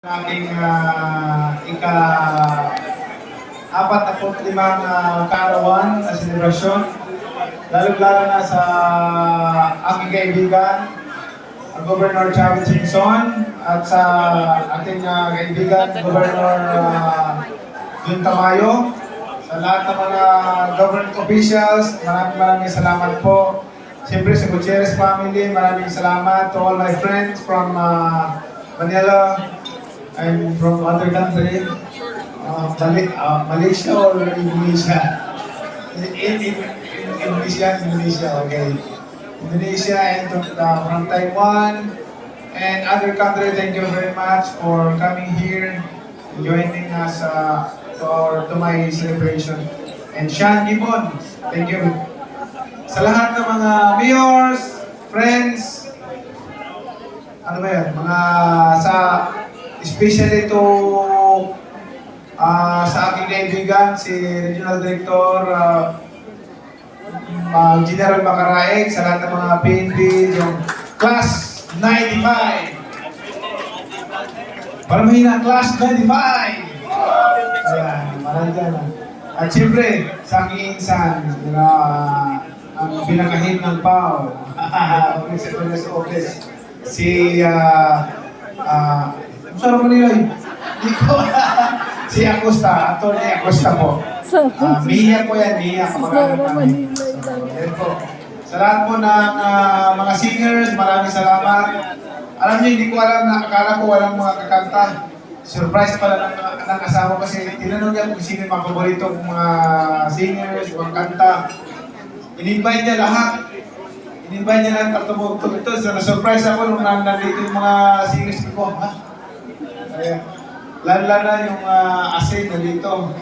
Aking ika-45 kaarawan na selebrasyon. Lalo-lalo na sa aking kaibigan, Governor Chavez Singson, at sa ating kaibigan, Governor Jun Tamayo. Sa lahat ng mga government officials, maraming salamat po. Siyempre sa Gutierrez family, maraming salamat to all my friends from Manila. I'm from other country, Malaysia or Indonesia? Indonesia, okay. Indonesia and from Taiwan and other countries. Thank you very much for coming here, joining us to my celebration. And Sean Gibon, thank you. Sa lahat ng mga mayors, friends, ano ba yan, mga especially to sa aking kaibigan, si Regional Director General Macaraeg, sa lahat ng mga PNP, yung Class 95. Parang mahina, Class 95! Ayan, marami dyan. At siyempre, sa aking insan, ang pinakahin ng PAO, office, si Sarap Manila si Acosta, Antonio Acosta po. Mia po yan, Mia. Sa lahat po ng mga singers, maraming salamat. Alam niyo, hindi ko alam, akala ko walang mga kakanta. Surprise pala ng asawa kasi tinanong niya kung sino yung mga paborito kong mga singers, mga kanta. In-invite niya lahat. In-invite niya lang katubog-tug ito. So, na-surprise ako nung nandito yung mga singers ko. Lalo na yung asin na dito.